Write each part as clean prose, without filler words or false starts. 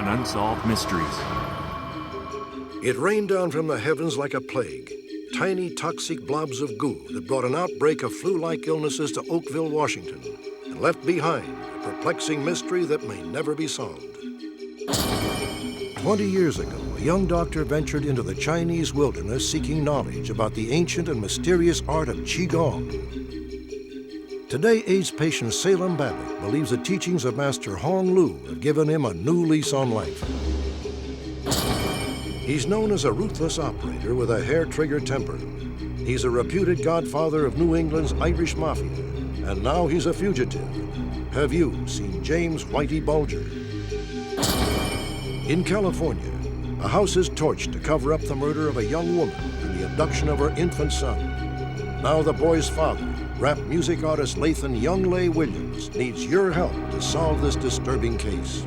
on Unsolved Mysteries. It rained down from the heavens like a plague. Tiny, toxic blobs of goo that brought an outbreak of flu-like illnesses to Oakville, Washington, and left behind a perplexing mystery that may never be solved. 20 years ago, a young doctor ventured into the Chinese wilderness seeking knowledge about the ancient and mysterious art of qigong. Today, AIDS patient Salem Babbitt believes the teachings of Master Hong Lu have given him a new lease on life. He's known as a ruthless operator with a hair-trigger temper. He's a reputed godfather of New England's Irish Mafia, and now he's a fugitive. Have you seen James Whitey Bulger? In California, a house is torched to cover up the murder of a young woman and the abduction of her infant son. Now the boy's father, rap music artist Lathan Young Lay Williams, needs your help to solve this disturbing case.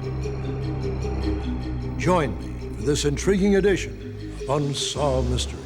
Join me for this intriguing edition of Unsolved Mysteries.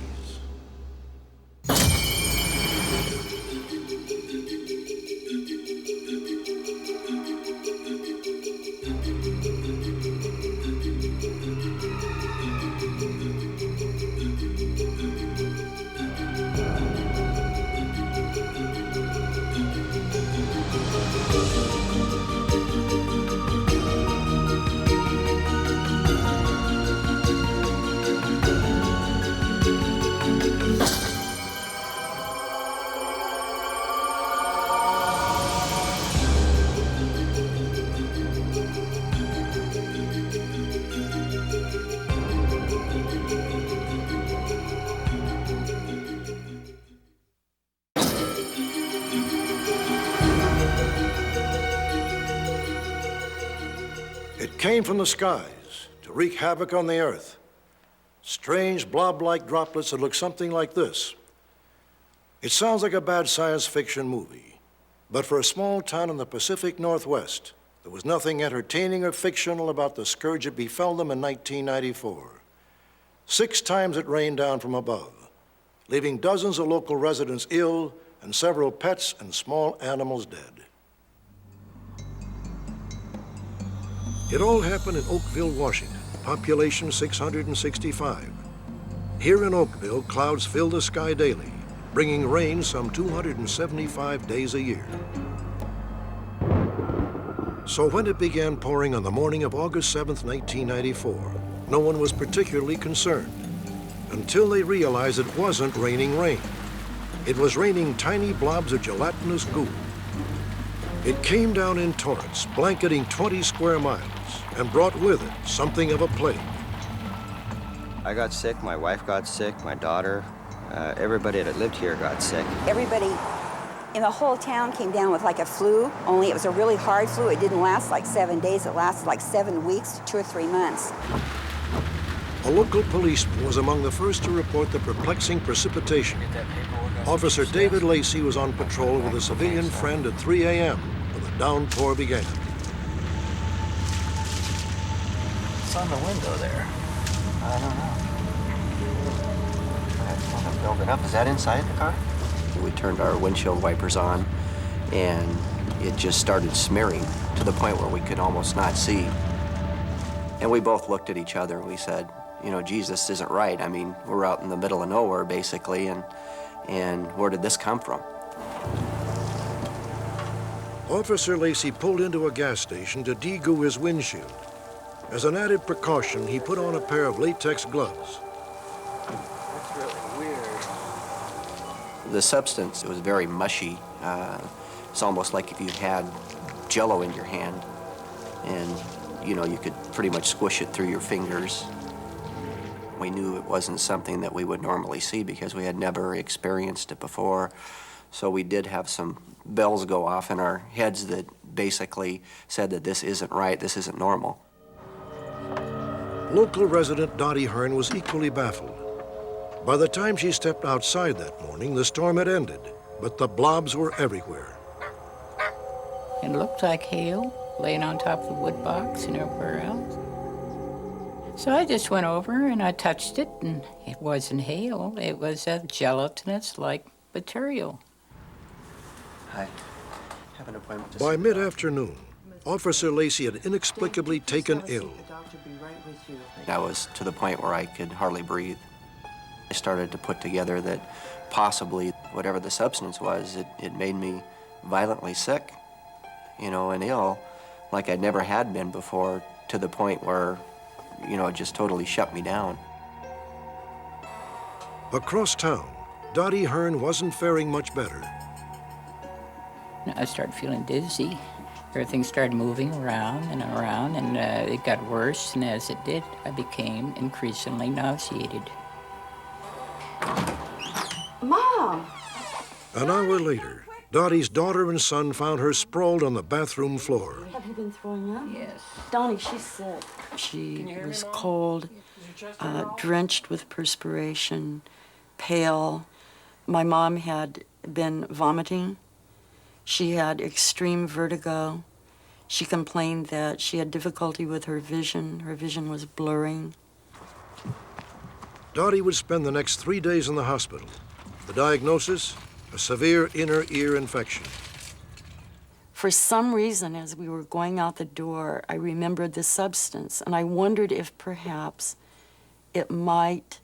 It came from the skies to wreak havoc on the earth. Strange blob-like droplets that look something like this. It sounds like a bad science fiction movie, but for a small town in the Pacific Northwest, there was nothing entertaining or fictional about the scourge that befell them in 1994. 6 times it rained down from above, leaving dozens of local residents ill and several pets and small animals dead. It all happened in Oakville, Washington, population 665. Here in Oakville, clouds fill the sky daily, bringing rain some 275 days a year. So when it began pouring on the morning of August 7th, 1994, no one was particularly concerned until they realized it wasn't raining rain. It was raining tiny blobs of gelatinous goo. It came down in torrents, blanketing 20 square miles, and brought with it something of a plague. I got sick, my wife got sick, my daughter, everybody that lived here got sick. Everybody in the whole town came down with like a flu, only it was a really hard flu. It didn't last like 7 days, it lasted like 7 weeks to 2 or 3 months. A local policeman was among the first to report the perplexing precipitation. Officer David Lacey was on patrol with a civilian friend at 3 a.m. when the downpour began. It's on the window there. I don't know. I want to build it up. Is that inside the car? We turned our windshield wipers on, and it just started smearing to the point where we could almost not see. And we both looked at each other and we said, you know, geez, this isn't right. I mean, we're out in the middle of nowhere, basically, and where did this come from? Officer Lacey pulled into a gas station to de-goo his windshield. As an added precaution, he put on a pair of latex gloves. That's really weird. The substance, it was very mushy. It's almost like if you had Jell-O in your hand, and you know, you could pretty much squish it through your fingers. We knew it wasn't something that we would normally see because we had never experienced it before. So we did have some bells go off in our heads that basically said that this isn't right, this isn't normal. Local resident Dottie Hearn was equally baffled. By the time she stepped outside that morning, the storm had ended, but the blobs were everywhere. It looked like hail laying on top of the wood box and everywhere else. So I just went over and I touched it, and it wasn't hail. It was a gelatinous-like material. I have an appointment to By mid-afternoon, Officer Lacey had inexplicably taken ill. I was to the point where I could hardly breathe. I started to put together that possibly whatever the substance was, it made me violently sick, and ill, like I'd never had been before, to the point where, it just totally shut me down. Across town, Dottie Hearn wasn't faring much better. I started feeling dizzy. Everything started moving around, and it got worse, and as it did, I became increasingly nauseated. Mom! An hour later, Dottie's daughter and son found her sprawled on the bathroom floor. Have you been throwing up? Yes. Donnie, she's sick. She was cold, drenched with perspiration, pale. My mom had been vomiting. She had extreme vertigo. She complained that she had difficulty with her vision. Her vision was blurring. Dottie would spend the next 3 days in the hospital. The diagnosis, a severe inner ear infection. For some reason, as we were going out the door, I remembered the substance, and I wondered if perhaps it might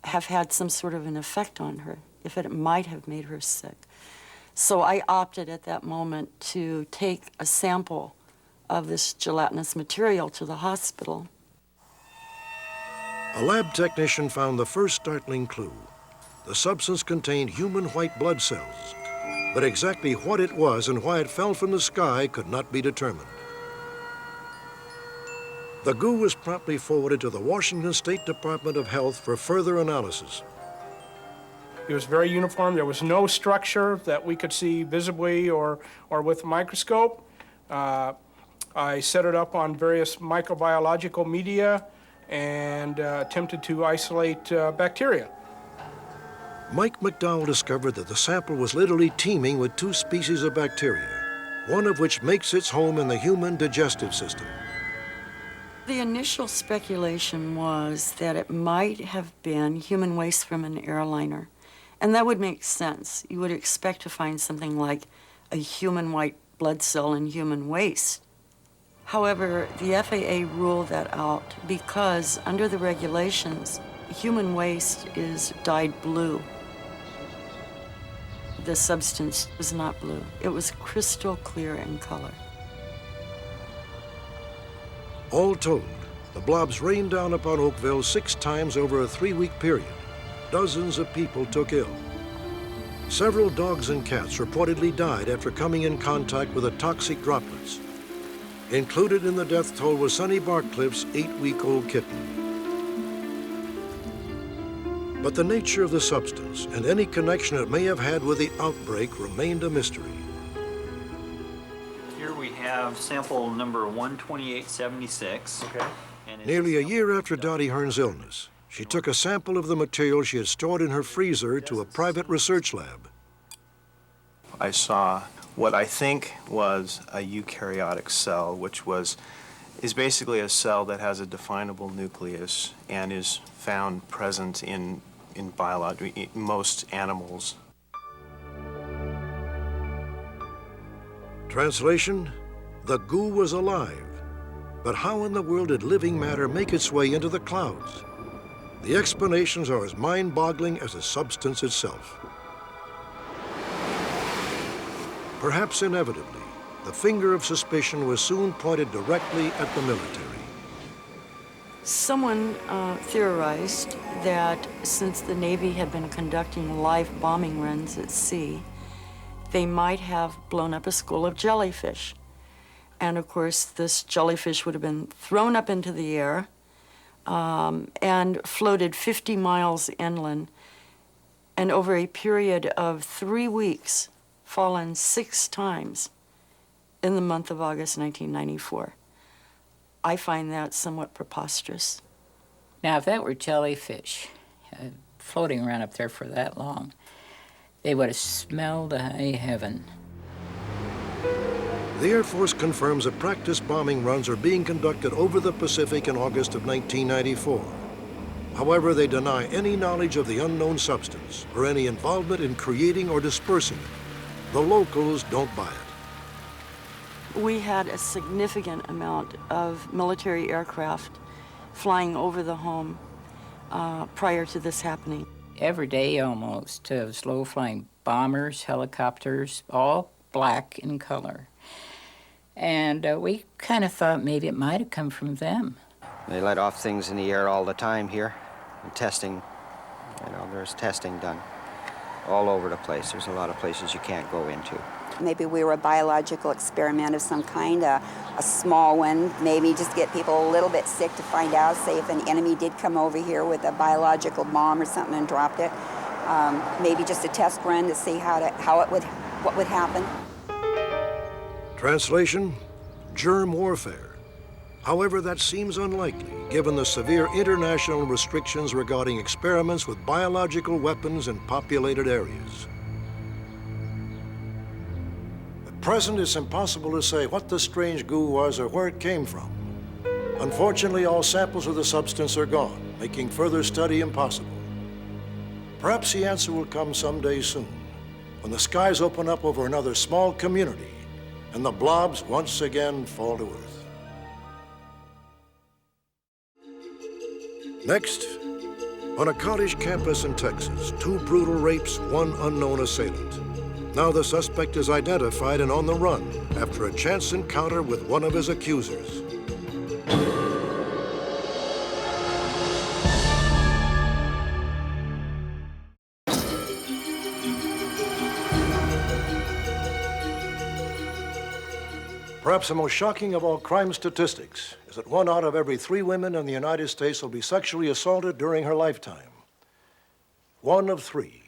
have had some sort of an effect on her, if it might have made her sick. So I opted at that moment to take a sample of this gelatinous material to the hospital. A lab technician found the first startling clue. The substance contained human white blood cells, but exactly what it was and why it fell from the sky could not be determined. The goo was promptly forwarded to the Washington State Department of Health for further analysis. It was very uniform. There was no structure that we could see visibly or with a microscope. I set it up on various microbiological media and attempted to isolate bacteria. Mike McDowell discovered that the sample was literally teeming with 2 species of bacteria, one of which makes its home in the human digestive system. The initial speculation was that it might have been human waste from an airliner. And that would make sense. You would expect to find something like a human white blood cell in human waste. However, the FAA ruled that out because under the regulations, human waste is dyed blue. The substance was not blue. It was crystal clear in color. All told, the blobs rained down upon Oakville 6 times over a 3-week period. Dozens of people took ill. Several dogs and cats reportedly died after coming in contact with the toxic droplets. Included in the death toll was Sonny Barcliffe's 8-week-old kitten. But the nature of the substance and any connection it may have had with the outbreak remained a mystery. Here we have sample number 12876. Okay. Nearly a year after Dottie Hearn's illness, she took a sample of the material she had stored in her freezer to a private research lab. I saw what I think was a eukaryotic cell, which is basically a cell that has a definable nucleus and is found present in most animals. Translation: the goo was alive, but how in the world did living matter make its way into the clouds? The explanations are as mind-boggling as the substance itself. Perhaps inevitably, the finger of suspicion was soon pointed directly at the military. Someone theorized that since the Navy had been conducting live bombing runs at sea, they might have blown up a school of jellyfish. And of course, this jellyfish would have been thrown up into the air and floated 50 miles inland, and over a period of 3 weeks, fallen 6 times in the month of August 1994. I find that somewhat preposterous. Now, if that were jellyfish floating around up there for that long, they would have smelled to high heaven. The Air Force confirms that practice bombing runs are being conducted over the Pacific in August of 1994. However, they deny any knowledge of the unknown substance or any involvement in creating or dispersing it. The locals don't buy it. We had a significant amount of military aircraft flying over the home prior to this happening. Every day almost, slow-flying bombers, helicopters, all black in color. And we kind of thought maybe it might have come from them. They let off things in the air all the time here. And testing, you know, there's testing done all over the place. There's a lot of places you can't go into. Maybe we were a biological experiment of some kind, a small one, maybe just get people a little bit sick to find out, say if an enemy did come over here with a biological bomb or something and dropped it. Maybe just a test run to see what would happen. Translation, germ warfare. However, that seems unlikely, given the severe international restrictions regarding experiments with biological weapons in populated areas. At present, it's impossible to say what the strange goo was or where it came from. Unfortunately, all samples of the substance are gone, making further study impossible. Perhaps the answer will come someday soon, when the skies open up over another small community and the blobs once again fall to earth. Next, on a college campus in Texas, 2 brutal rapes, 1 unknown assailant. Now the suspect is identified and on the run after a chance encounter with one of his accusers. Perhaps the most shocking of all crime statistics is that 1 out of every 3 women in the United States will be sexually assaulted during her lifetime. 1 of 3.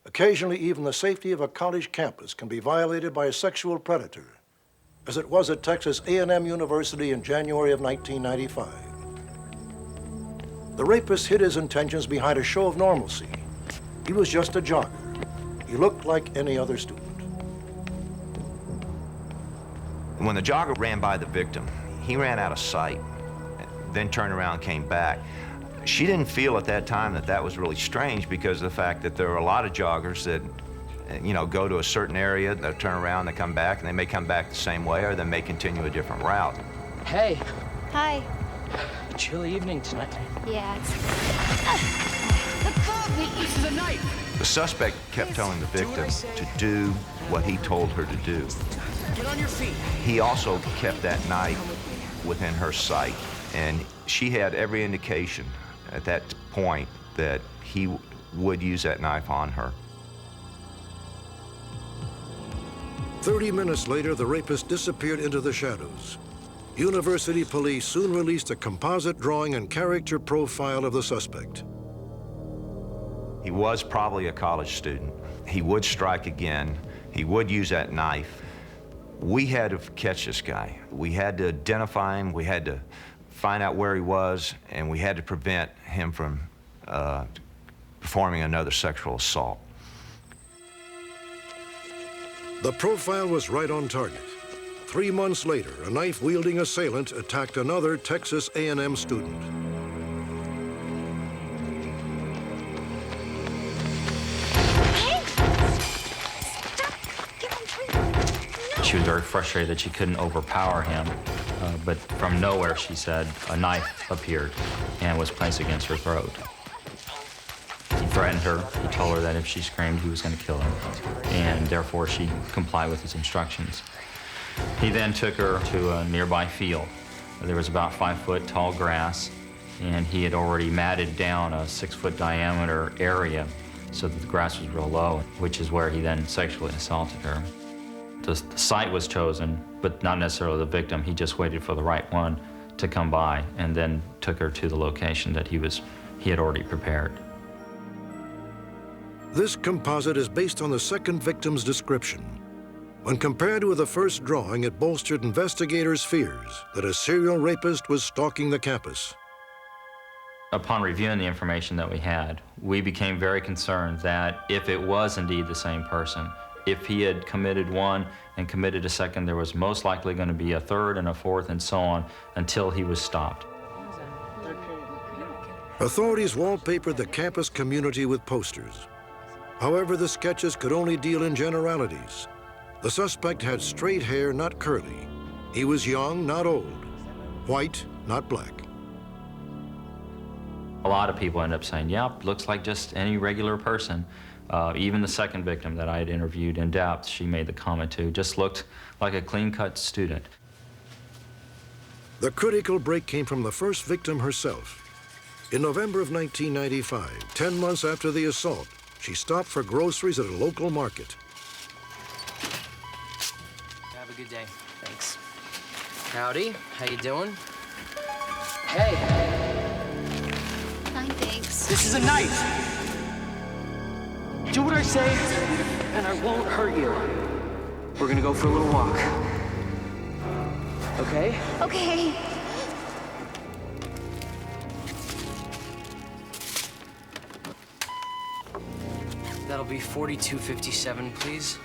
Occasionally, even the safety of a college campus can be violated by a sexual predator, as it was at Texas A&M University in January of 1995. The rapist hid his intentions behind a show of normalcy. He was just a jogger. He looked like any other student. When the jogger ran by the victim, he ran out of sight, then turned around and came back. She didn't feel at that time that that was really strange because of the fact that there are a lot of joggers that, you know, go to a certain area, they'll turn around, they come back, and they may come back the same way or they may continue a different route. Hey. Hi. A chilly evening tonight. Yeah, it's... This is a knife! The suspect kept telling the victim to do what he told her to do. Get on your feet. He also kept that knife within her sight, and she had every indication at that point that he would use that knife on her. 30 minutes later, the rapist disappeared into the shadows. University police soon released a composite drawing and character profile of the suspect. He was probably a college student. He would strike again. He would use that knife. We had to catch this guy. We had to identify him. We had to find out where he was, and we had to prevent him from performing another sexual assault. The profile was right on target. 3 months later, a knife-wielding assailant attacked another Texas A&M student. She was very frustrated that she couldn't overpower him, but from nowhere, she said, a knife appeared and was placed against her throat. He threatened her. He told her that if she screamed, he was going to kill her, and therefore she complied with his instructions. He then took her to a nearby field. There was about 5-foot tall grass, and he had already matted down a 6-foot diameter area so that the grass was real low, which is where he then sexually assaulted her. The site was chosen, but not necessarily the victim. He just waited for the right one to come by and then took her to the location that he had already prepared. This composite is based on the second victim's description. When compared with the first drawing, it bolstered investigators' fears that a serial rapist was stalking the campus. Upon reviewing the information that we had, we became very concerned that if it was indeed the same person, if he had committed one and committed a second, there was most likely going to be a third and a fourth and so on until he was stopped. Authorities wallpapered the campus community with posters. However, the sketches could only deal in generalities. The suspect had straight hair, not curly. He was young, not old. White, not black. A lot of people end up saying, yep, looks like just any regular person. Even the second victim that I had interviewed in depth, she made the comment too, just looked like a clean-cut student. The critical break came from the first victim herself. In November of 1995, 10 months after the assault, she stopped for groceries at a local market. Have a good day. Thanks. Howdy. How you doing? Hey. Fine, thanks. This is a knife. Do what I say, and I won't hurt you. We're gonna go for a little walk. Okay? Okay. That'll be $42.57, please.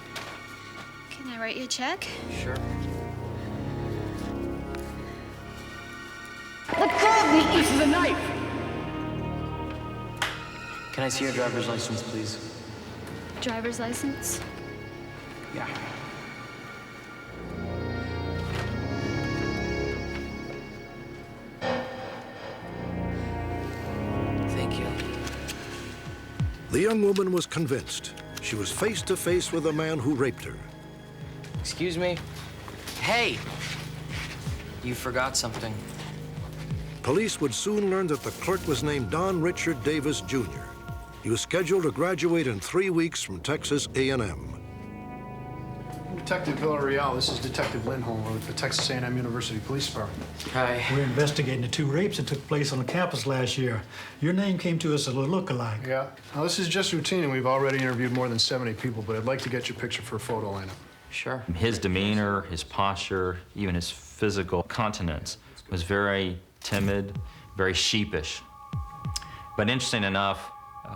Can I write you a check? Sure. Let go of me! This is a knife! Can I see your driver's license, please? Driver's license? Yeah. Thank you. The young woman was convinced. She was face to face with the man who raped her. Excuse me? Hey! You forgot something. Police would soon learn that the clerk was named Don Richard Davis, Jr. He was scheduled to graduate in 3 weeks from Texas A&M. Detective Villarreal, this is Detective Lindholm with the Texas A&M University Police Department. Hi. We're investigating the 2 rapes that took place on the campus last year. Your name came to us as a look-alike. Yeah. Now, this is just routine, and we've already interviewed more than 70 people, but I'd like to get your picture for a photo lineup. Sure. His demeanor, his posture, even his physical countenance was very timid, very sheepish. But interesting enough,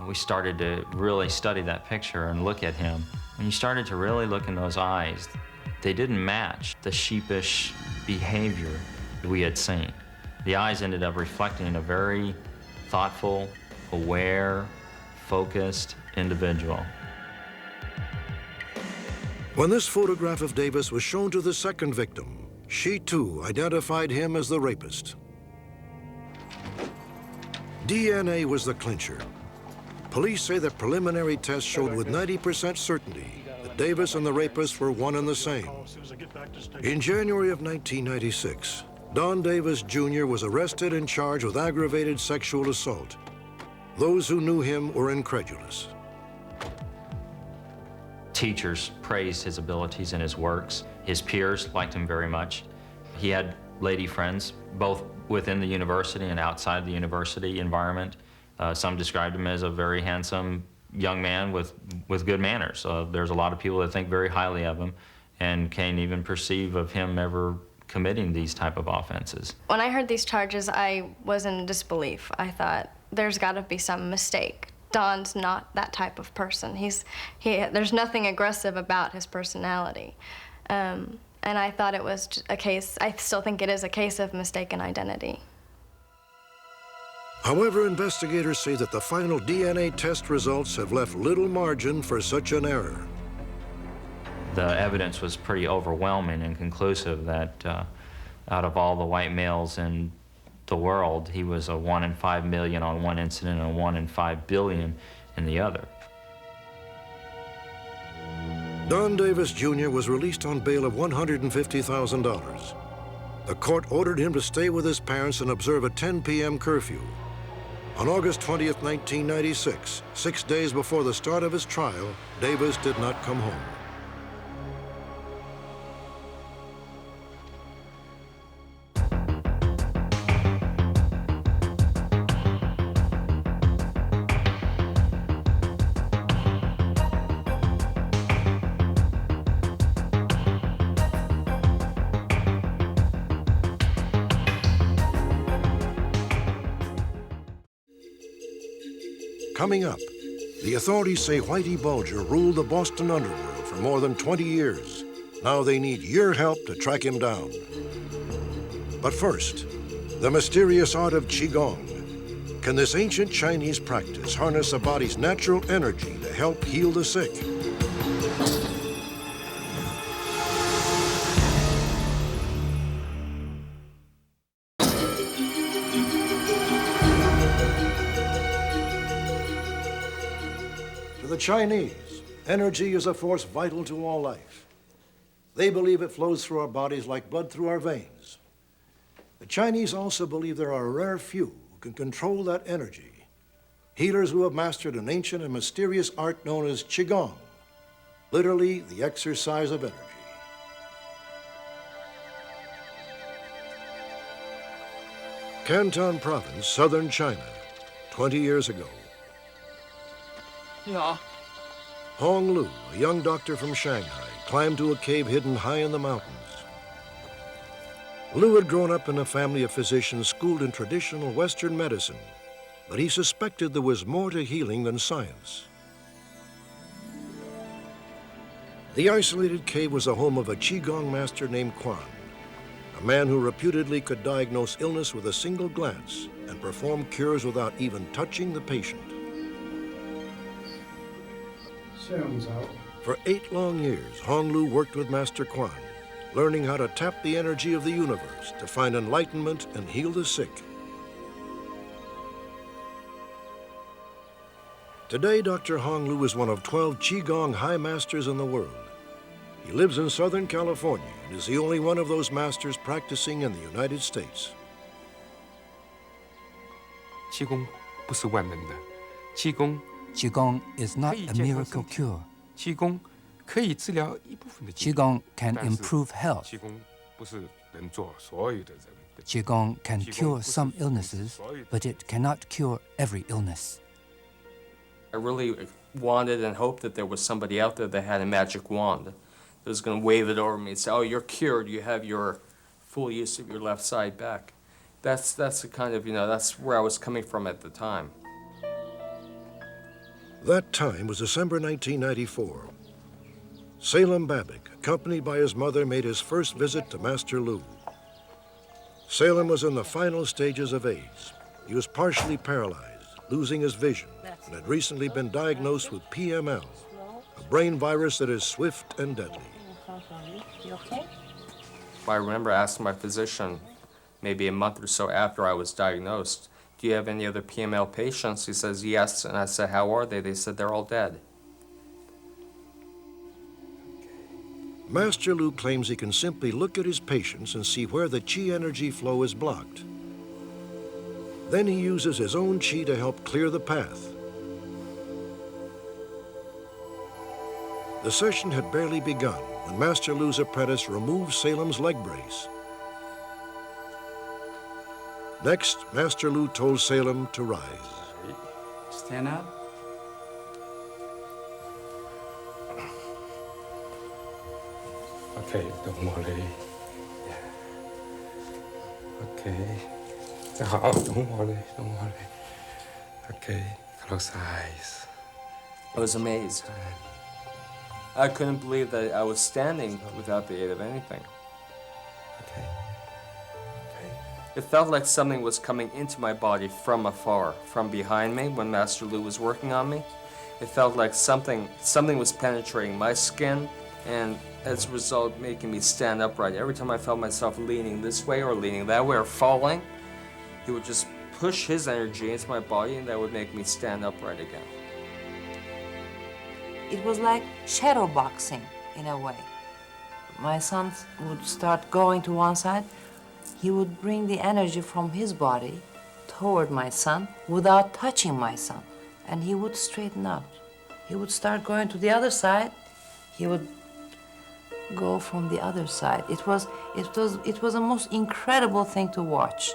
we started to really study that picture and look at him. When you started to really look in those eyes, they didn't match the sheepish behavior that we had seen. The eyes ended up reflecting a very thoughtful, aware, focused individual. When this photograph of Davis was shown to the second victim, she too identified him as the rapist. DNA was the clincher. Police say that preliminary tests showed with 90% certainty that Davis and the rapist were one and the same. In January of 1996, Don Davis Jr. was arrested and charged with aggravated sexual assault. Those who knew him were incredulous. Teachers praised his abilities and his works. His peers liked him very much. He had lady friends, both within the university and outside the university environment. Some described him as a very handsome young man with good manners. There's a lot of people that think very highly of him and can't even perceive of him ever committing these type of offenses. When I heard these charges, I was in disbelief. I thought, there's got to be some mistake. Don's not that type of person. There's nothing aggressive about his personality. And I thought it was a case, I still think it is a case of mistaken identity. However, investigators say that the final DNA test results have left little margin for such an error. The evidence was pretty overwhelming and conclusive that out of all the white males in the world, he was a 1 in 5 million on one incident and a 1 in 5 billion in the other. Don Davis Jr. was released on bail of $150,000. The court ordered him to stay with his parents and observe a 10 p.m. curfew. On August 20th, 1996, 6 days before the start of his trial, Davis did not come home. Coming up, the authorities say Whitey Bulger ruled the Boston underworld for more than 20 years. Now they need your help to track him down. But first, the mysterious art of Qigong. Can this ancient Chinese practice harness a body's natural energy to help heal the sick? Chinese, energy is a force vital to all life. They believe it flows through our bodies like blood through our veins. The Chinese also believe there are a rare few who can control that energy. Healers who have mastered an ancient and mysterious art known as chiong, literally the exercise of energy. Canton Province, southern China, 20 years ago. Yeah. Hong Lu, a young doctor from Shanghai, climbed to a cave hidden high in the mountains. Lu had grown up in a family of physicians schooled in traditional Western medicine, but he suspected there was more to healing than science. The isolated cave was the home of a Qigong master named Quan, a man who reputedly could diagnose illness with a single glance and perform cures without even touching the patient. For 8 long years, Hong Lu worked with Master Quan, learning how to tap the energy of the universe to find enlightenment and heal the sick. Today, Dr. Hong Lu is one of 12 Qigong high masters in the world. He lives in Southern California and is the only one of those masters practicing in the United States. 气功不是万能的，气功 Qigong is not a miracle cure. 气功可以治疗一部分的疾病， Qigong can improve health. 气功不是能做所有的人的。 Qigong can cure some illnesses, but it cannot cure every illness. I really wanted and hoped that there was somebody out there that had a magic wand that was going to wave it over me and say, oh, you're cured, you have your full use of your left side back. That's the kind of, that's where I was coming from at the time. That time was December 1994. Salem Babick, accompanied by his mother, made his first visit to Master Lu. Salem was in the final stages of AIDS. He was partially paralyzed, losing his vision, and had recently been diagnosed with PML, a brain virus that is swift and deadly. You okay? I remember asking my physician maybe a month or so after I was diagnosed, do you have any other PML patients? He says, yes. And I said, how are they? They said, they're all dead. Master Lu claims he can simply look at his patients and see where the qi energy flow is blocked. Then he uses his own qi to help clear the path. The session had barely begun when Master Lu's apprentice removed Salem's leg brace. Next, Master Lu told Salem to rise. Stand up. Okay, don't worry. Okay. Don't worry. Okay, close eyes. I was amazed. I couldn't believe that I was standing without the aid of anything. It felt like something was coming into my body from afar, from behind me when Master Lu was working on me. It felt like something was penetrating my skin and as a result making me stand upright. Every time I felt myself leaning this way or leaning that way or falling, he would just push his energy into my body and that would make me stand upright again. It was like shadow boxing in a way. My son would start going to one side. He would bring the energy from his body toward my son without touching my son, and he would straighten out. He would start going to the other side. He would go from the other side. It was a most incredible thing to watch.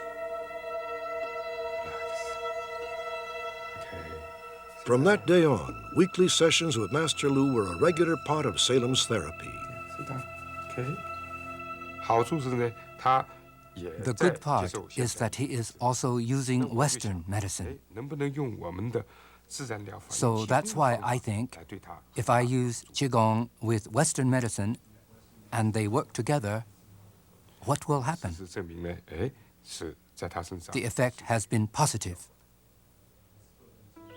From that day on, weekly sessions with Master Lu were a regular part of Salem's therapy. Okay. 好处是呢，他 The good part is that he is also using Western medicine. So that's why I think if I use Qigong with Western medicine and they work together, what will happen? The effect has been positive.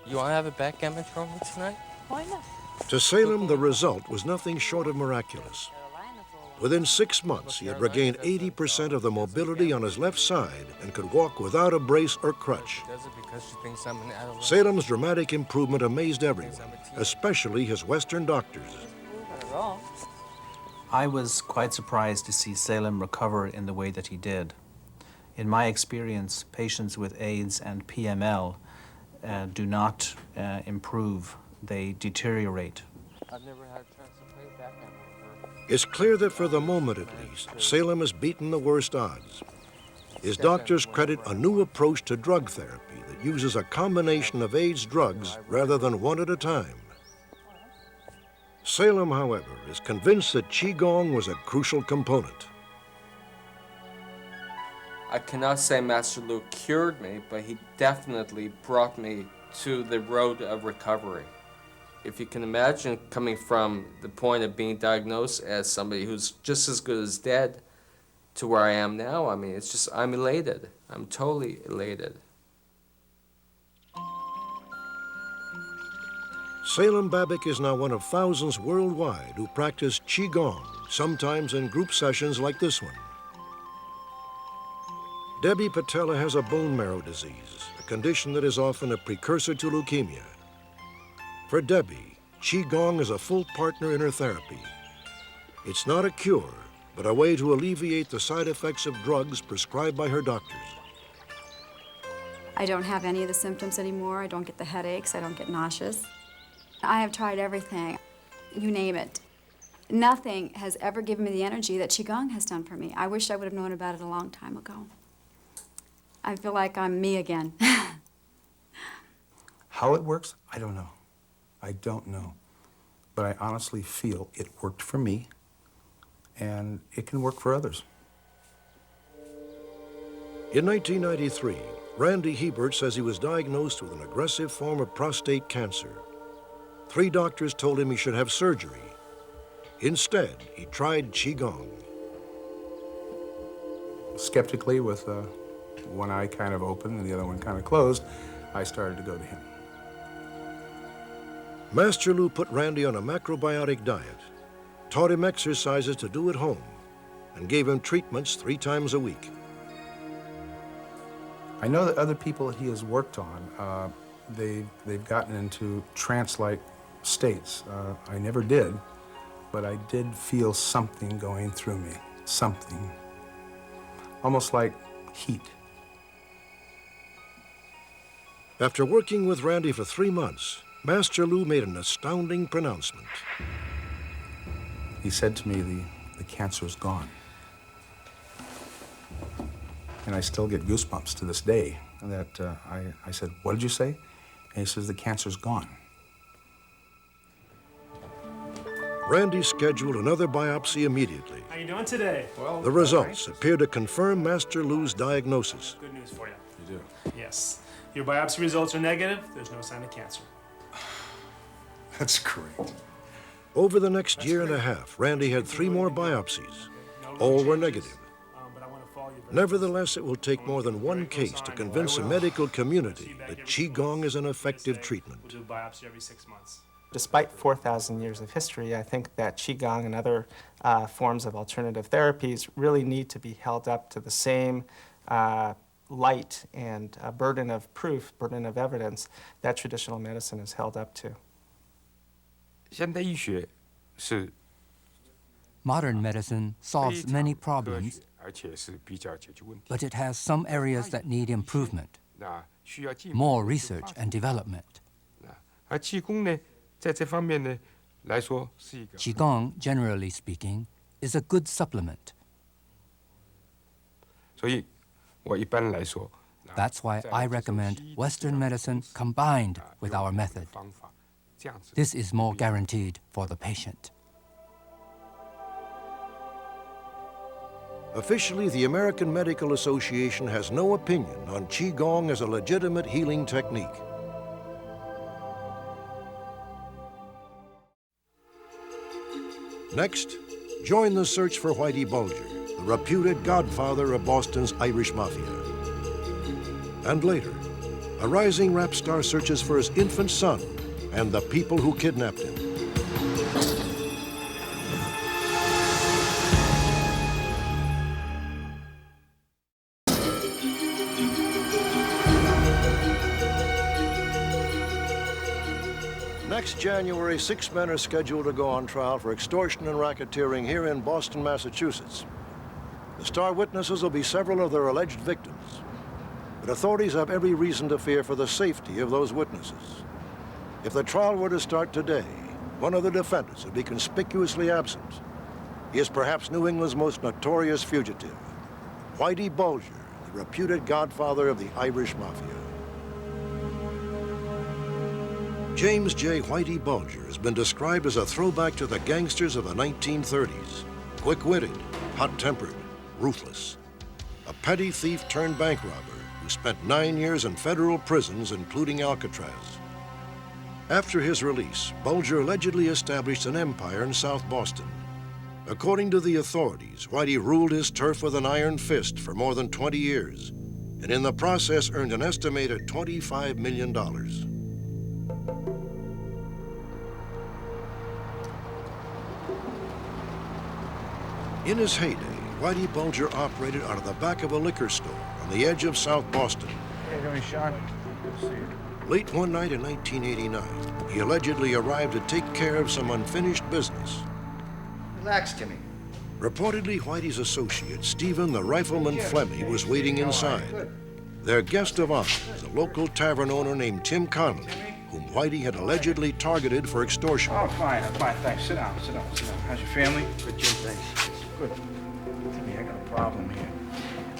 You want to have a backgammon tournament tonight? Why not? To Salem, the result was nothing short of miraculous. Within 6 months, he had regained 80% of the mobility on his left side and could walk without a brace or crutch. Salem's dramatic improvement amazed everyone, especially his Western doctors. I was quite surprised to see Salem recover in the way that he did. In my experience, patients with AIDS and PML do not improve, they deteriorate. I've never had a chance to play Batman with her. It's clear that for the moment at least, Salem has beaten the worst odds. His doctors credit a new approach to drug therapy that uses a combination of AIDS drugs rather than one at a time. Salem, however, is convinced that Qigong was a crucial component. I cannot say Master Lu cured me, but he definitely brought me to the road of recovery. If you can imagine coming from the point of being diagnosed as somebody who's just as good as dead to where I am now, I mean, it's just, I'm elated. I'm totally elated. Salem Babic is now one of thousands worldwide who practice Qigong, sometimes in group sessions like this one. Debbie Patella has a bone marrow disease, a condition that is often a precursor to leukemia. For Debbie, Qigong is a full partner in her therapy. It's not a cure, but a way to alleviate the side effects of drugs prescribed by her doctors. I don't have any of the symptoms anymore. I don't get the headaches. I don't get nauseous. I have tried everything, you name it. Nothing has ever given me the energy that Qigong has done for me. I wish I would have known about it a long time ago. I feel like I'm me again. How it works, I don't know. I don't know. But I honestly feel it worked for me, and it can work for others. In 1993, Randy Hebert says he was diagnosed with an aggressive form of prostate cancer. 3 doctors told him he should have surgery. Instead, he tried Qigong. Skeptically, with one eye kind of open and the other one kind of closed, I started to go to him. Master Lu put Randy on a macrobiotic diet, taught him exercises to do at home, and gave him treatments 3 times a week. I know that other people that he has worked on, they've gotten into trance-like states. I never did, but I did feel something going through me, something, almost like heat. After working with Randy for 3 months, Master Lu made an astounding pronouncement. He said to me, the cancer is gone. And I still get goosebumps to this day that I said, what did you say? And he says, the cancer's gone. Randy scheduled another biopsy immediately. How you doing today? The results appear to confirm Master Lu's diagnosis. Good news for you. You do? Yes. Your biopsy results are negative. There's no sign of cancer. That's great. Over the next year and a half, Randy had 3 more biopsies. All were negative. Nevertheless, it will take more than one case to convince the medical community that Qigong is an effective treatment. We'll do a biopsy every 6 months. Despite 4,000 years of history, I think that Qigong and other forms of alternative therapies really need to be held up to the same light and burden of proof, burden of evidence that traditional medicine is held up to. Modern medicine solves many problems, but it has some areas that need improvement, more research and development. Qigong, generally speaking, is a good supplement. That's why I recommend Western medicine combined with our method. This is more guaranteed for the patient. Officially, the American Medical Association has no opinion on Qigong as a legitimate healing technique. Next, join the search for Whitey Bulger, the reputed godfather of Boston's Irish Mafia. And later, a rising rap star searches for his infant son and the people who kidnapped him. Next January, 6 men are scheduled to go on trial for extortion and racketeering here in Boston, Massachusetts. The star witnesses will be several of their alleged victims, but authorities have every reason to fear for the safety of those witnesses. If the trial were to start today, one of the defendants would be conspicuously absent. He is perhaps New England's most notorious fugitive, Whitey Bulger, the reputed godfather of the Irish Mafia. James J. Whitey Bulger has been described as a throwback to the gangsters of the 1930s. Quick-witted, hot-tempered, ruthless. A petty thief turned bank robber who spent 9 years in federal prisons, including Alcatraz. After his release, Bulger allegedly established an empire in South Boston. According to the authorities, Whitey ruled his turf with an iron fist for more than 20 years, and in the process earned an estimated $25 million. In his heyday, Whitey Bulger operated out of the back of a liquor store on the edge of South Boston. Hey, doing, Sean? Good to see you. Late one night in 1989, he allegedly arrived to take care of some unfinished business. Relax, Timmy. Reportedly, Whitey's associate, Stephen the Rifleman Flemmy, was waiting inside. Their guest of honor was a local tavern owner named Tim Connolly, whom Whitey had allegedly targeted for extortion. Oh, fine, thanks. Sit down. How's your family? Good, Jim, thanks. Good. Timmy, I got a problem here.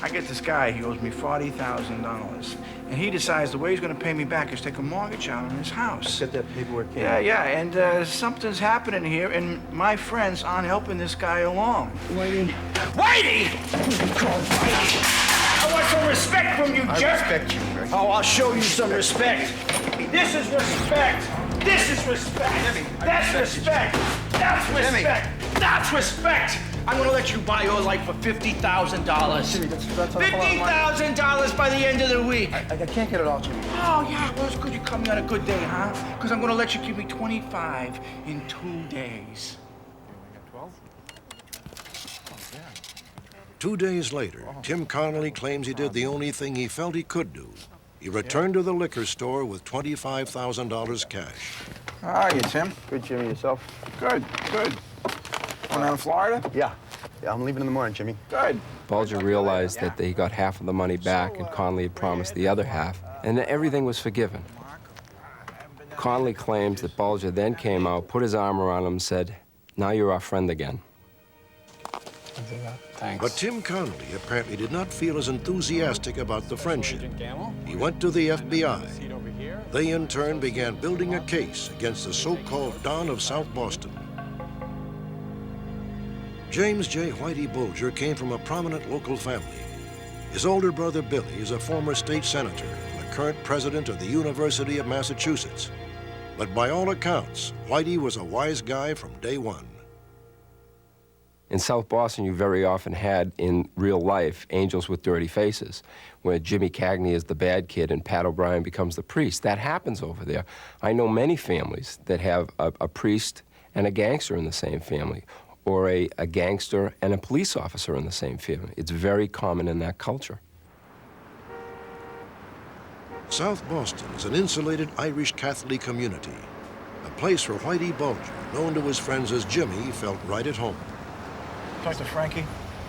I get this guy, he owes me $40,000. And he decides the way he's gonna pay me back is take a mortgage out on his house. Get that paperwork in. Yeah, and something's happening here, and my friends aren't helping this guy along. Whitey! I want some respect from you, jerk! I respect you, Greg. Oh, I'll show you some respect. This is respect. This is respect. That's respect. That's respect. That's respect. I'm gonna let you buy your life for $50,000. $50,000 by the end of the week. I can't get it all, Jimmy. Oh, yeah, well, it's good you're coming on a good day, huh? Because I'm gonna let you give me 25 in 2 days. 2 days later, Tim Connolly claims he did the only thing he felt he could do. He returned to the liquor store with $25,000 cash. How are you, Tim? Good, Jimmy. Yourself? Good. Going down to Florida? Yeah, I'm leaving in the morning, Jimmy. Good. Bulger realized that he got half of the money back and Connolly had promised the other half, and that everything was forgiven. Connolly claims that Bulger then came out, put his arm around him and said, "Now you're our friend again." Thanks. But Tim Connolly apparently did not feel as enthusiastic about the friendship. He went to the FBI. They, in turn, began building a case against the so-called Don of South Boston. James J. Whitey Bulger came from a prominent local family. His older brother, Billy, is a former state senator and the current president of the University of Massachusetts. But by all accounts, Whitey was a wise guy from day one. In South Boston, you very often had, in real life, angels with dirty faces, where Jimmy Cagney is the bad kid and Pat O'Brien becomes the priest. That happens over there. I know many families that have a priest and a gangster in the same family, or a gangster and a police officer in the same family. It's very common in that culture. South Boston is an insulated Irish Catholic community, a place where Whitey Bulger, known to his friends as Jimmy, felt right at home. Talk to Frankie.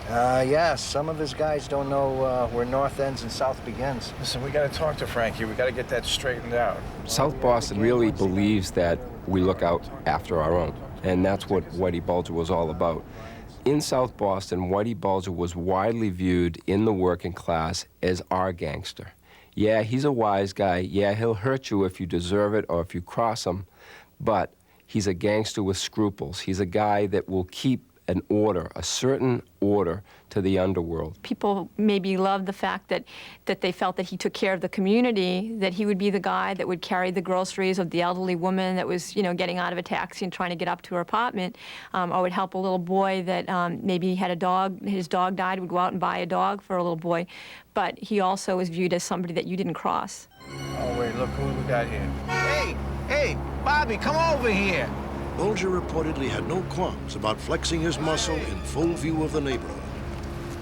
Yeah, some of his guys don't know where north ends and south begins. Listen, we gotta talk to Frankie. We gotta get that straightened out. South Boston really believes that we look out after our own, and that's what Whitey Bulger was all about. In South Boston, Whitey Bulger was widely viewed in the working class as our gangster. Yeah, he's a wise guy. Yeah, he'll hurt you if you deserve it or if you cross him, but he's a gangster with scruples. He's a guy that will keep an order, a certain order to the underworld. People maybe loved the fact that they felt that he took care of the community, that he would be the guy that would carry the groceries of the elderly woman that was, getting out of a taxi and trying to get up to her apartment, or would help a little boy that maybe had a dog, his dog died, would go out and buy a dog for a little boy. But he also was viewed as somebody that you didn't cross. Oh, wait, look who we got here. Hey, Bobby, come over here. Bulger reportedly had no qualms about flexing his muscle in full view of the neighborhood.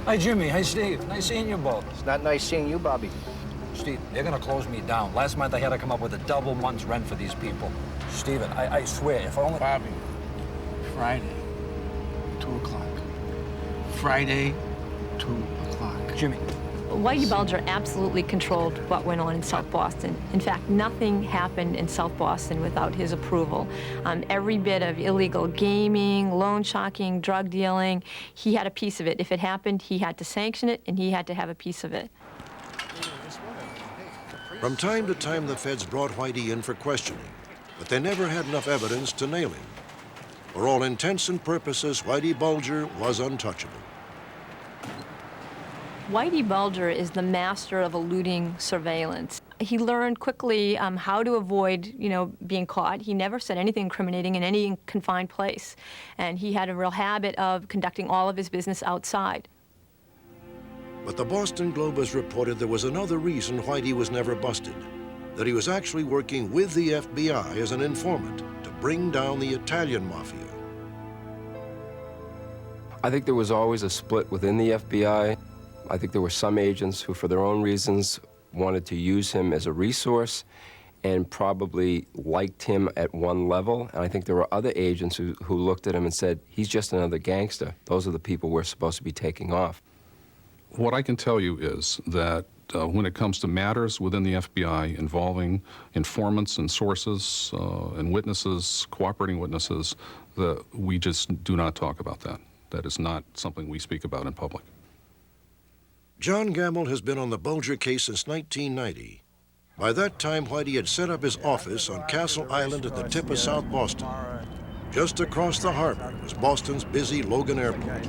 Hi, Jimmy. Hi, Steve. Nice seeing you both. It's not nice seeing you, Bobby. Steve, they're gonna close me down. Last month I had to come up with a double month's rent for these people. Stephen, I swear, if only... Bobby, Friday, 2 o'clock. Friday, 2 o'clock. Jimmy. Whitey Bulger absolutely controlled what went on in South Boston. In fact, nothing happened in South Boston without his approval. Every bit of illegal gaming, loan sharking, drug dealing, he had a piece of it. If it happened, he had to sanction it, and he had to have a piece of it. From time to time, the feds brought Whitey in for questioning, but they never had enough evidence to nail him. For all intents and purposes, Whitey Bulger was untouchable. Whitey Bulger is the master of eluding surveillance. He learned quickly how to avoid, being caught. He never said anything incriminating in any confined place. And he had a real habit of conducting all of his business outside. But the Boston Globe has reported there was another reason Whitey was never busted, that he was actually working with the FBI as an informant to bring down the Italian mafia. I think there was always a split within the FBI. I think there were some agents who, for their own reasons, wanted to use him as a resource and probably liked him at one level. And I think there were other agents who looked at him and said, he's just another gangster. Those are the people we're supposed to be taking off. What I can tell you is that when it comes to matters within the FBI involving informants and sources and witnesses, cooperating witnesses, we just do not talk about that. That is not something we speak about in public. John Gamble has been on the Bulger case since 1990. By that time, Whitey had set up his office on Castle Island at the tip of South Boston. Just across the harbor was Boston's busy Logan Airport.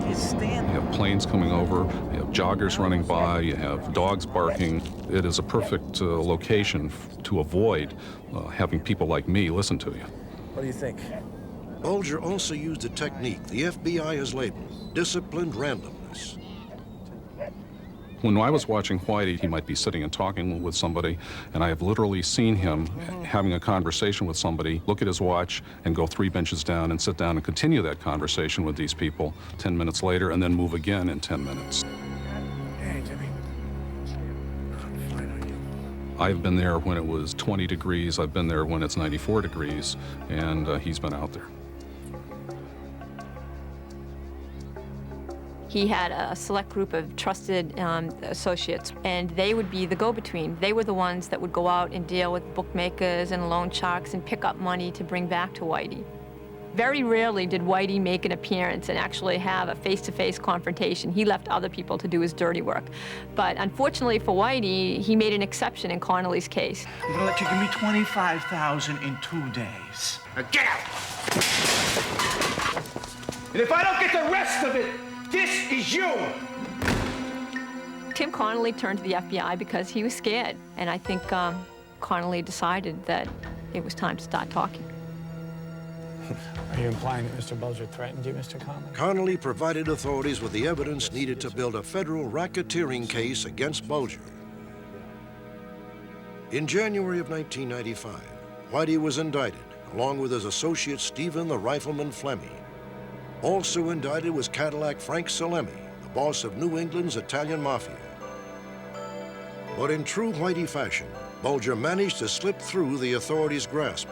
You have planes coming over, you have joggers running by, you have dogs barking. It is a perfect location to avoid having people like me listen to you. What do you think? Bulger also used a technique the FBI has labeled disciplined randomness. When I was watching Whitey, he might be sitting and talking with somebody, and I have literally seen him having a conversation with somebody, look at his watch, and go 3 benches down and sit down and continue that conversation with these people 10 minutes later, and then move again in 10 minutes. Hey, Jimmy. I've been there when it was 20 degrees, I've been there when it's 94 degrees, and he's been out there. He had a select group of trusted associates, and they would be the go-between. They were the ones that would go out and deal with bookmakers and loan sharks and pick up money to bring back to Whitey. Very rarely did Whitey make an appearance and actually have a face-to-face confrontation. He left other people to do his dirty work. But unfortunately for Whitey, he made an exception in Connolly's case. I'm gonna let you give me $25,000 in 2 days. Now get out! And if I don't get the rest of it, this is you! Tim Connolly turned to the FBI because he was scared. And I think Connolly decided that it was time to start talking. Are you implying that Mr. Bulger threatened you, Mr. Connolly? Connolly provided authorities with the evidence needed to build a federal racketeering case against Bulger. In January of 1995, Whitey was indicted, along with his associate Stephen the Rifleman Flemmi. Also indicted was Cadillac Frank Salemi, the boss of New England's Italian Mafia. But in true Whitey fashion, Bulger managed to slip through the authorities' grasp.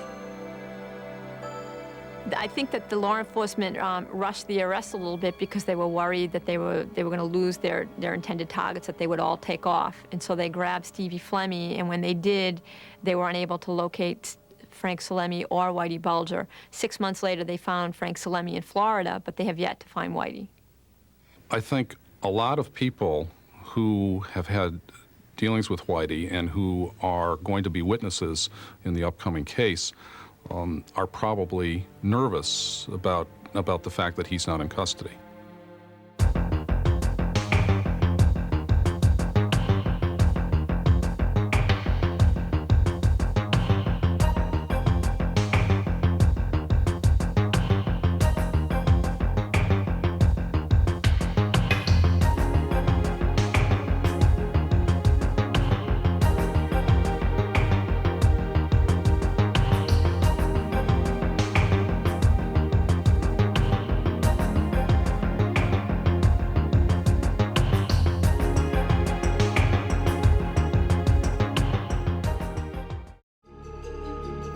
I think that the law enforcement rushed the arrest a little bit because they were worried that they were going to lose their intended targets, that they would all take off. And so they grabbed Stevie Flemmi, and when they did, they were unable to locate Frank Salemi or Whitey Bulger. 6 months later, they found Frank Salemi in Florida, but they have yet to find Whitey. I think a lot of people who have had dealings with Whitey and who are going to be witnesses in the upcoming case are probably nervous about the fact that he's not in custody.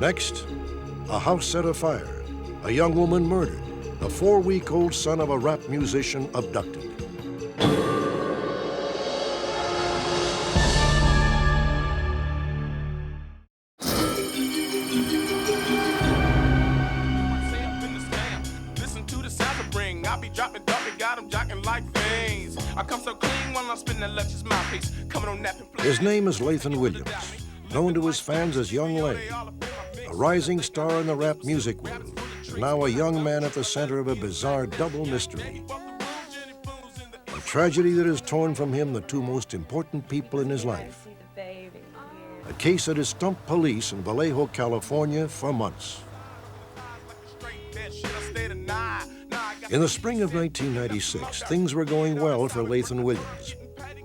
Next, a house set afire, a young woman murdered, the 4-week-old son of a rap musician abducted. His name is Le-Zahn Williams, known to his fans as Young Lay, a rising star in the rap music world, and now a young man at the center of a bizarre double mystery. A tragedy that has torn from him the two most important people in his life. A case that has stumped police in Vallejo, California for months. In the spring of 1996, things were going well for Le-Zahn Williams.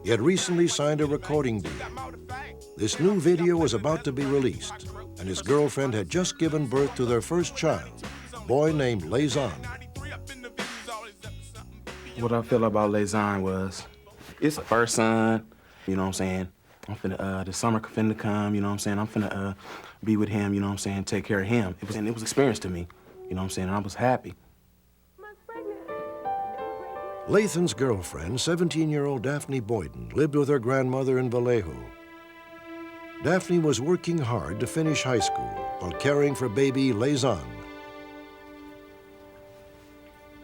He had recently signed a recording deal. This new video was about to be released, and his girlfriend had just given birth to their first child, a boy named Le-Zahn. What I feel about Le-Zahn was, it's the first son, you know what I'm saying? I'm finna, the summer finna come, you know what I'm saying? I'm finna be with him, you know what I'm saying? Take care of him. It was experience to me, you know what I'm saying? And I was happy. Le-Zahn's girlfriend, 17-year-old Daphne Boyden, lived with her grandmother in Vallejo. Daphne was working hard to finish high school while caring for baby Le-Zahn.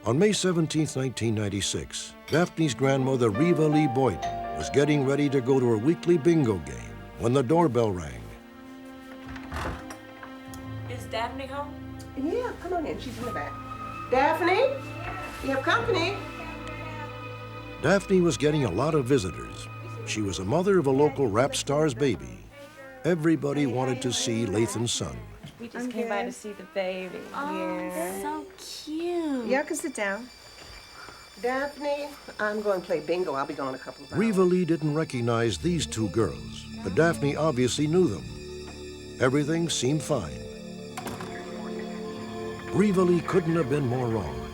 On May 17, 1996, Daphne's grandmother, Reva Lee Boyden, was getting ready to go to her weekly bingo game when the doorbell rang. Is Daphne home? Yeah, come on in. She's in the back. Daphne, you have company. Daphne was getting a lot of visitors. She was a mother of a local rap star's baby. Everybody wanted to see Le-Zahn's son. We just came by to see the baby. Oh, yeah. so cute. Y'all can sit down. Daphne, I'm going to play bingo. I'll be gone a couple of hours. Reva Lee didn't recognize these two girls, but Daphne obviously knew them. Everything seemed fine. Reva Lee couldn't have been more wrong.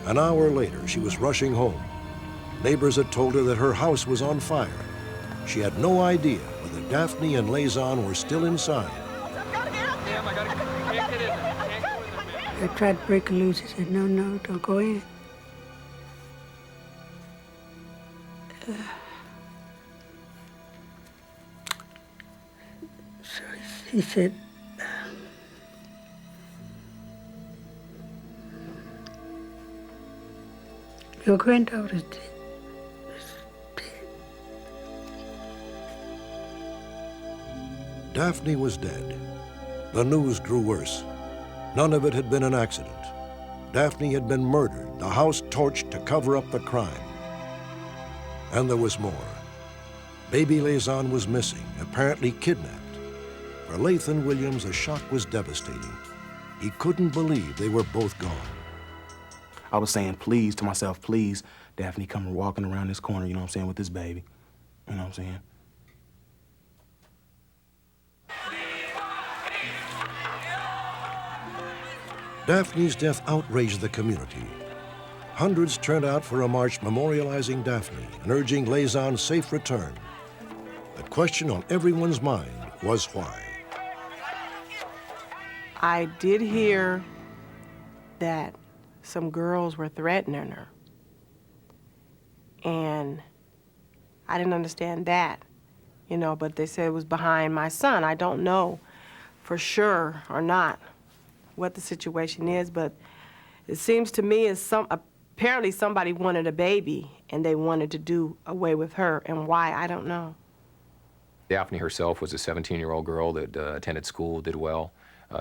An hour later, she was rushing home. Neighbors had told her that her house was on fire. She had no idea whether Daphne and Le-Zahn were still inside. I tried to break her loose. He said, no, don't go in. So he said, your granddaughter's dead. Daphne was dead. The news grew worse. None of it had been an accident. Daphne had been murdered, the house torched to cover up the crime. And there was more. Baby Le-Zahn was missing, apparently kidnapped. For Le-Zahn Williams, the shock was devastating. He couldn't believe they were both gone. I was saying please to myself, please, Daphne, come walking around this corner, you know what I'm saying, with this baby. You know what I'm saying? Daphne's death outraged the community. Hundreds turned out for a march memorializing Daphne and urging Le-Zahn's safe return. The question on everyone's mind was why. I did hear that some girls were threatening her. And I didn't understand that, you know, but they said it was behind my son. I don't know for sure or not what the situation is, but it seems to me as apparently somebody wanted a baby and they wanted to do away with her, and why, I don't know. Daphne herself was a 17-year-old girl that attended school, did well,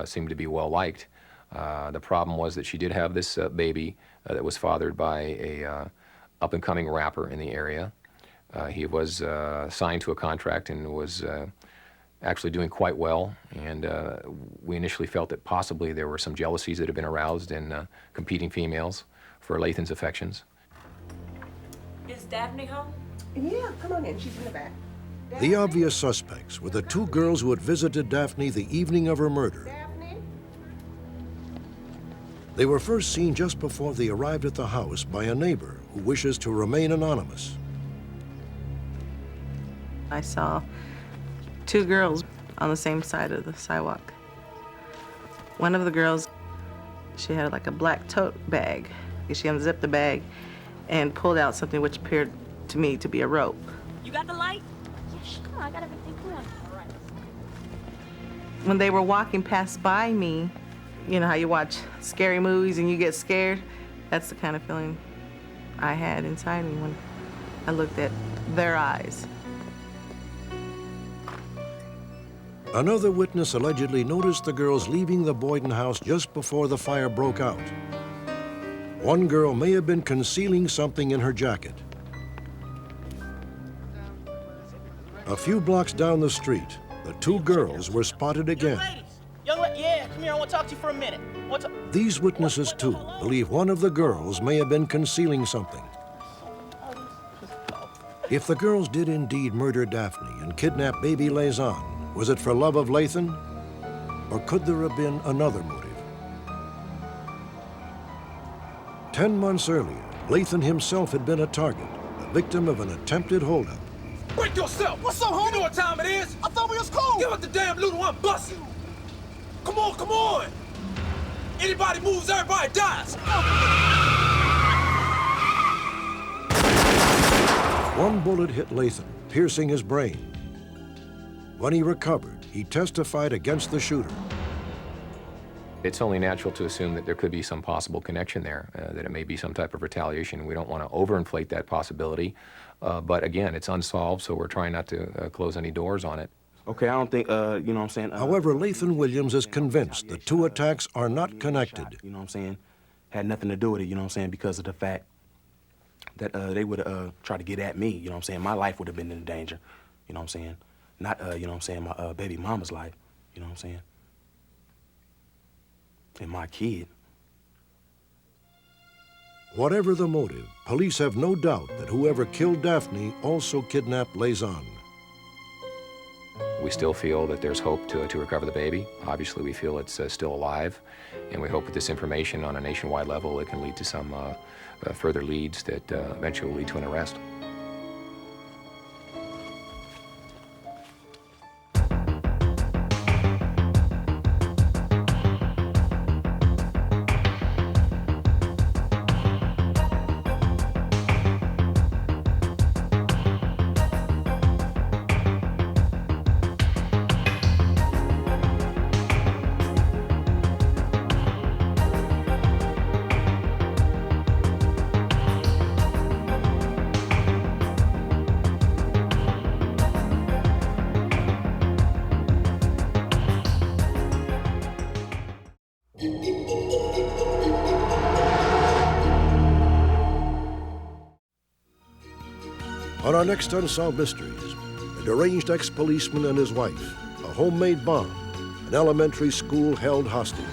seemed to be well-liked. The problem was that she did have this baby that was fathered by a up-and-coming rapper in the area. He was signed to a contract and was actually doing quite well, and we initially felt that possibly there were some jealousies that had been aroused in competing females for Le-Zahn's affections. Is Daphne home? Yeah, come on in. She's in the back. The obvious suspects were the two girls who had visited Daphne the evening of her murder. Daphne? They were first seen just before they arrived at the house by a neighbor who wishes to remain anonymous. I saw two girls on the same side of the sidewalk. One of the girls, she had like a black tote bag. She unzipped the bag and pulled out something which appeared to me to be a rope. You got the light? Yes, come on, I got everything going. All right. When they were walking past by me, you know how you watch scary movies and you get scared? That's the kind of feeling I had inside me when I looked at their eyes. Another witness allegedly noticed the girls leaving the Boyden house just before the fire broke out. One girl may have been concealing something in her jacket. A few blocks down the street, the two girls were spotted again. Yeah, come here, I want to talk to you for a minute. These witnesses, too, believe one of the girls may have been concealing something. If the girls did indeed murder Daphne and kidnap baby Le-Zahn, was it for love of Le-Zahn? Or could there have been another motive? 10 months earlier, Le-Zahn himself had been a target, a victim of an attempted holdup. Break yourself! What's up, homie? You know what time it is? I thought we was cool! Give us the damn loot or I'm busting! Come on, come on! Anybody moves, everybody dies! One bullet hit Le-Zahn, piercing his brain. When he recovered, he testified against the shooter. It's only natural to assume that there could be some possible connection there, that it may be some type of retaliation. We don't want to overinflate that possibility. But again, it's unsolved, so we're trying not to close any doors on it. Okay, I don't think, you know what I'm saying? However, Le-Zahn Williams is convinced the two attacks are not connected. You know what I'm saying? Had nothing to do with it, you know what I'm saying, because of the fact that they would try to get at me, you know what I'm saying? My life would have been in danger, you know what I'm saying? Not, you know what I'm saying, my baby mama's life, you know what I'm saying? And my kid. Whatever the motive, police have no doubt that whoever killed Daphne also kidnapped Le-Zahn. We still feel that there's hope to recover the baby. Obviously, we feel it's still alive, and we hope with this information on a nationwide level, it can lead to some further leads that eventually will lead to an arrest. On our next Unsolved Mysteries, a deranged ex-policeman and his wife, a homemade bomb, an elementary school held hostage.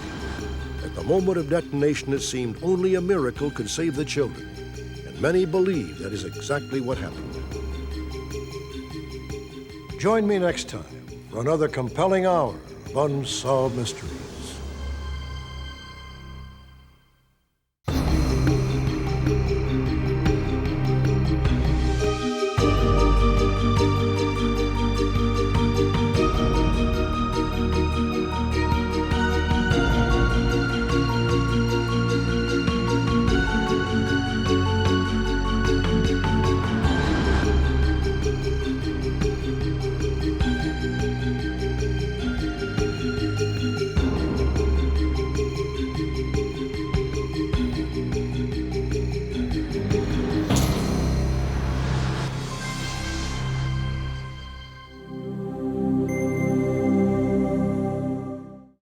At the moment of detonation, it seemed only a miracle could save the children, and many believe that is exactly what happened. Join me next time for another compelling hour of Unsolved Mysteries.